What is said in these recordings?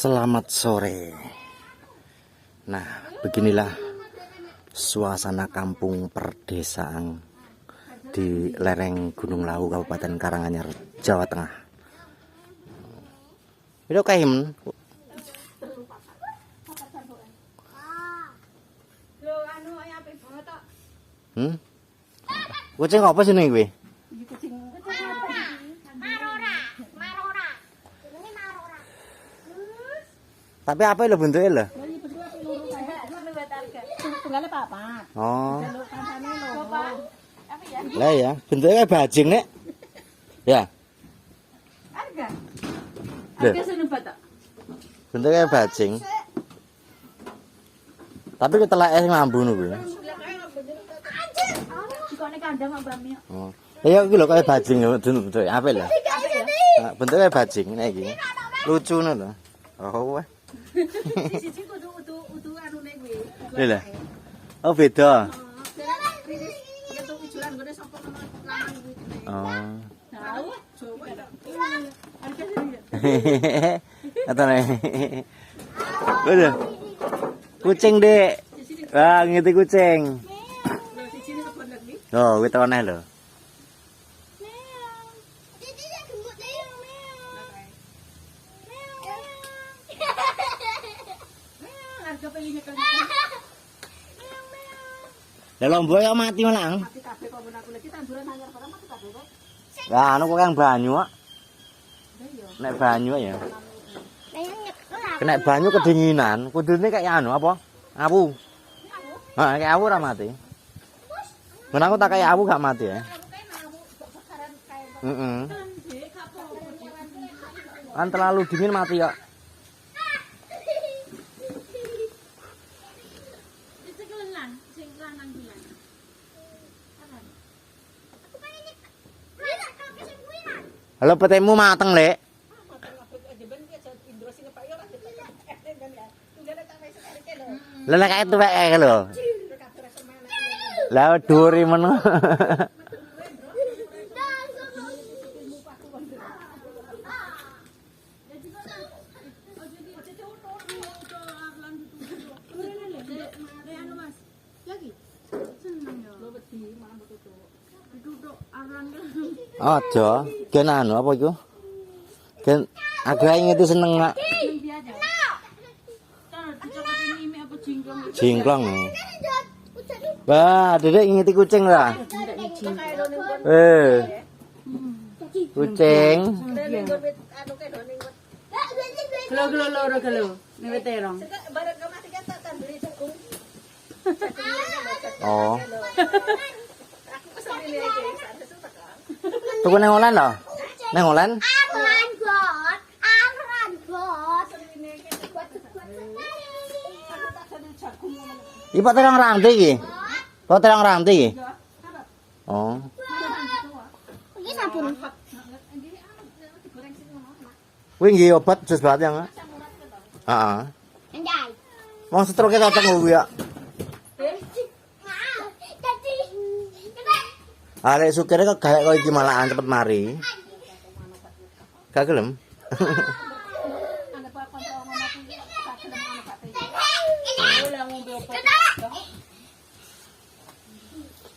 Selamat sore. Nah, beginilah suasana kampung perdesaan di lereng Gunung Lawu, Kabupaten Karanganyar, Jawa Tengah. Itu kayak kucing apa sih nih gue? Tapi apa lo bentuknya lo? Oh. Lah ya, bentuknya kayak bajing nek. Ya. Bentuknya kayak bajing. Tapi ketelak es ngambu gue. Oh. Ya iki lho kayak bajing bentuk apa lho? Bentuknya kayak bajing nek iki. Lucu lho. Oh wah. Sisi kudu anu nek kuwi. Lha. Oh beda. Oh. Atane. Udah. Kucing, Dek. Wah, ngiti kucing. Oh, kuwi tekan lho. Lah lombo ya mati malang. Mati kabeh kok men aku lagi tanduran anyar barang mati kabeh kok. Lah anu kok yang banyu kok. Nek banyu ya. Kena banyu kedinginan, kudune kayak anu apa? Awu. Heeh, kayak awu ora mati. Men aku tak kayak awu gak mati ya. Heeh. Kan terlalu dingin mati kok. Halo petemu mateng, Lek. Lah nek kae tuwek kae lho. Lah duri men. Aja, gen anu apa iku? Gen agak itu seneng nak. Jingklong. Wah, Dedek ngiti kucing lah. Kucing. Gelo loro gelo. Niku terong. Oh. Tuku nang online lho. Nang online? Iki pak terang rantai iki. Pak terang rantai iki. Oh. Iki sabun. Kuwi nggih obat jus banget yang. Heeh. Anjay. Wong stroke cocok kuwi ya. Arek sukire kok gawe kok iki malahan cepet mari. Gak gelem.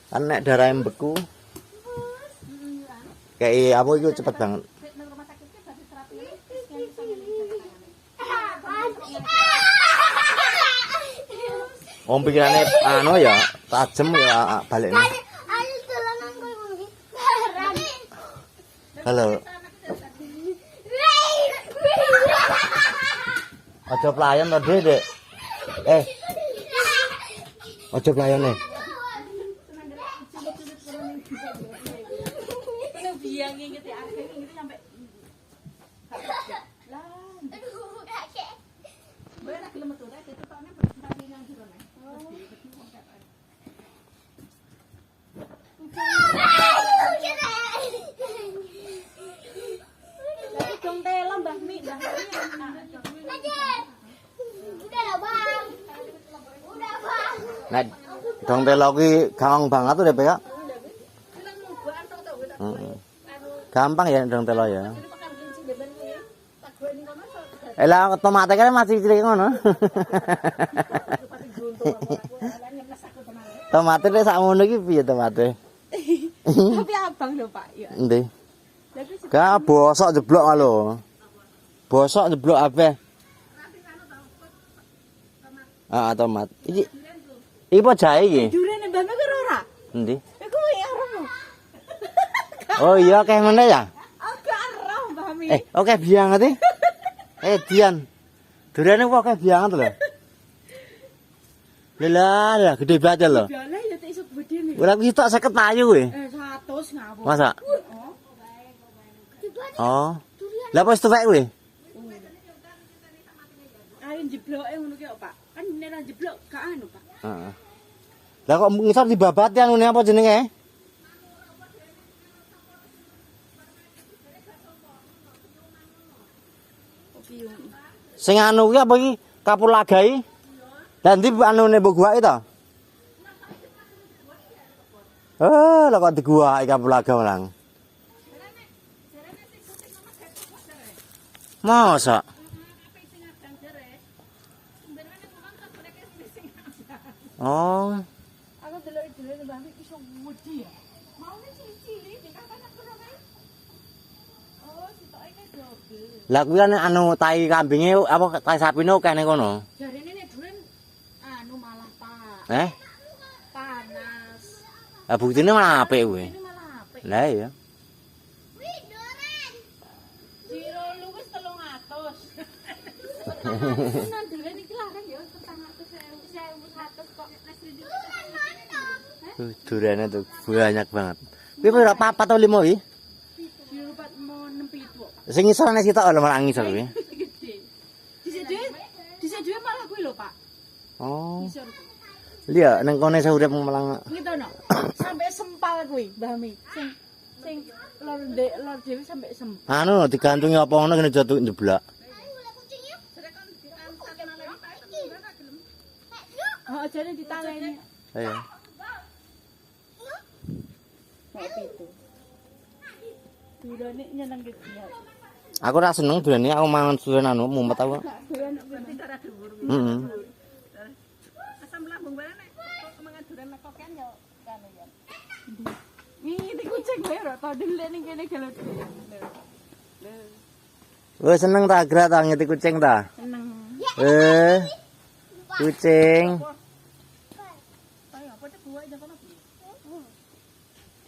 Kan nek darah beku. Kayak apa iku cepet banget. Om pikirane anu ya, tajem ya balikne. Halo. Aja pelayan to, Dek. Aja pelayan nih. Nah, dong telo ki gampang banget tuh deh, Pak. Gampang ya dong telo ya. Lah tomate kan masih cilik ngono. Tomate nek sakmono iki piye tomate? Tapi abang lho Pak ya. Endi? Ka bosok jeblok lho. Bosok jeblok kabeh. Ah, tomat. Iki apa jahe iki? Durene mbak mek ora. Endi? Iku ya ora. Oh iya kayak ngene ya? Agak ora Mbak Mi. Oke bianget e. Dian. Durene kok kayak bianget lho. Lah, gede banget lho. Lah ya tak iso gede nih. Ora iki tok 50 payu kowe. 100 ngawur. Masa? Oh. Lah apa wis tuwek kowe? Ayo jebloke ngono ki Pak. Kan nek ra jeblok gak anu Pak. Heeh. Lah kok ngisor dibabati anune apa jenenge? Sing anu ki apa iki? Kapulagai. Lah ndi anune mbok guwake to? Lah kok diguwaki kapulaga malang. Masa? Oh. Aku delok-delok Mbak Mi iso wedi ya. Maune cilik-cilik dikatakan kurang ae. Oh, sitoke kan double. Lah kuwi kan anu tai kambinge apa tai sapine akeh ning kono. Jarene nek duren anu malah Pak. Panas. Lah buktine malah apik kuwi. Ini malah apik. Lah iya. Jiro lu wis 300. Nang duren iki larang ya 400.000 kok asli Durane tuh banyak banget. Kuwi ora papat atau 5 iki? Jiro 4 mau 6 pitu Pak. Sing ngisor nek sitok lho malah ngisor kuwi. Gede. Dhisik dhewe malah kuwi lho Pak. Oh. Ngisor. Iya nang kene urip malah. Gitu no. Sampai sempal kuwi, Mbah Mi. Sing lor dhewe sampai sempal. Anu digantungi apa ngono kene jatuh njeblak. Oh, jane ditaleni. Ayo. Kopi itu. Durane nyeneng gitu ya. Aku ora seneng durane aku mangan duren anu mumet aku. Durane penting karo dhuwur. Heeh. Asam lambung barane kok mangan duren koken yo kan ya. Ini kucing wae ora tau dile ning kene gelem. Wes seneng ta Gra ta ngeti kucing ta? Seneng. Kucing. Ayo apa cek buah aja kono.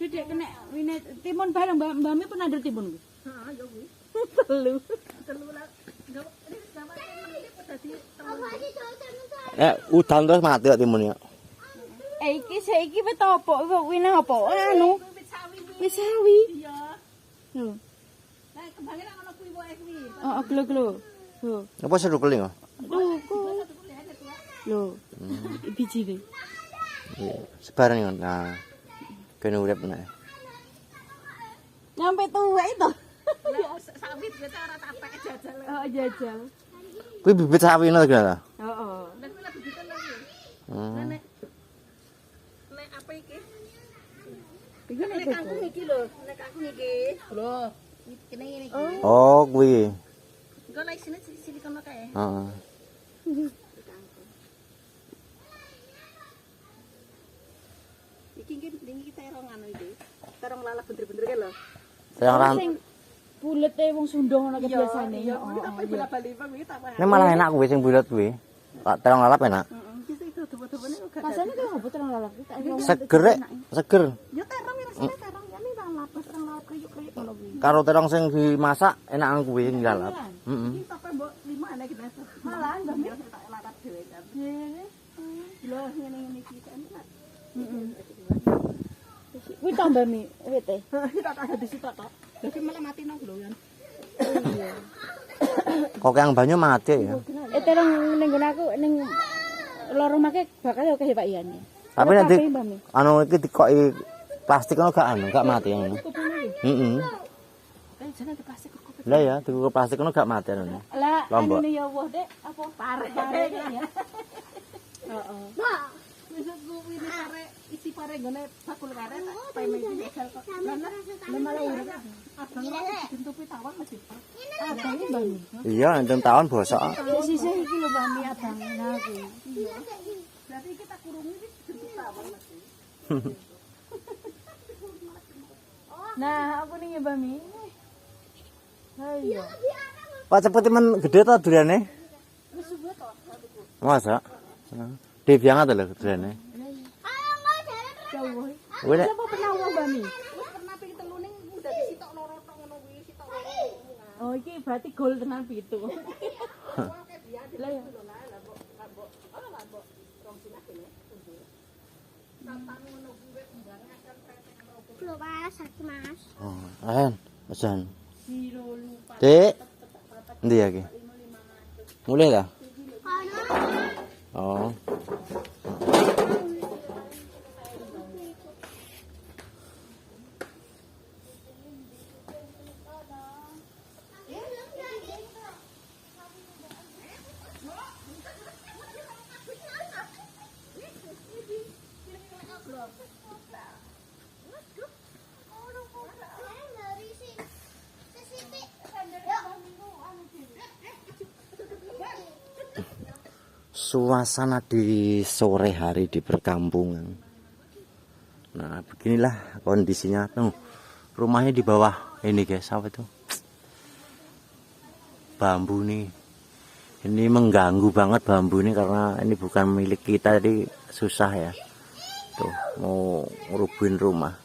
Didek kena wine timun bareng Mbak Mi pernah ada timun kuwi. Heeh, ya kuwi. Telu lah. Enggak ini sama menit dadi Udan terus mati kok timun ya. Iki saiki wis apa kok wine apa? Anu. Wis sawi. Iya. Lho. Lah kembange nang ono kuwi wae kuwi. Heeh, gelo-gelo. Lho. Apa seru keling kok? Lho. Biji iki. Iya, sebarang kan. Nah. Kene urip nek. Nyampe tuwek itu. Sawit ya ora tak pek jajal. Oh, jajal. Kuwi bibit sawine ta Gra ta? Heeh. Nek kuwi lagi bibitan lagi. Nek apa iki? Iki nek kangkung iki lho, nek kangkung iki. Lho, kene ngene iki. Oh, kuwi. Engko lek sini silikon kae. Heeh. Iki iki terong anu iki. Terong lalap bener-bener ke lho. Terong sing bulete wong Sunda ngono ke biasane. Heeh. Apa bola-bali Bang iki tak. Ini malah enak kuwi sing bulat kuwi. Terong lalap enak. Heeh. Iki sing dobo-dobone kok gak. Rasane kok opo terong lalap iki? Seger rek, seger. Ya terong rasane terong ya ning terong lalap kriuk-kriuk ngono kuwi. Karo terong sing dimasak enak kuwi sing lalap. Heeh. Iki sampe mbok 5 ana kita. Malah mbok tak lalap dhewe kan. Lho ngene-ngene iki enak. Heeh. Kuwi tambah mi wite. Iki tak ada di situ tok. Lha malah mati nang lho kan. Iya. Kok yang banyu mati ya. Terong ning nggon aku ning loro make bakal oke Pak Ian. Tapi nanti anu iki dikoki plastik ngono gak mati ngono. Heeh. Jane di plastik kok. Lah ya, dikuku plastik ngono gak mati ngono. Lah anune ya wah Dek, apa pare ya. Heeh. Besok gue ini pare isi pare gone bakul kare tak peme iki asal kok. Lah malah urip abang ora ditutupi tawon masih. Abang iki bani. Iya, enten tawon bosok. Sisih iki lho bani abang aku. Iya. Berarti kita kurungi iki ditutup tawon masih. Nah, aku nih ya bami. Ayo. Pak cepet men gede to durane? Wis suwe to. Masa? Dev yang ada lho durane. Jauh. Wene Apa pernah wong bami? Wis pernah ping 3 ning udah disitok loro tok ngono kuwi sitok loro. Oh, iki berarti gol tenan pitu. Lah ya. Belum panas lagi mas. Oh, ayan, pesan. Dek. Endi ya iki? Mulai lah. Oh. Suasana di sore hari di perkampungan. Nah, beginilah kondisinya. Tuh, rumahnya di bawah ini guys, apa itu? Bambu nih. Ini mengganggu banget bambu ini karena ini bukan milik kita, jadi susah ya. Tuh, mau ngerubuhin rumah.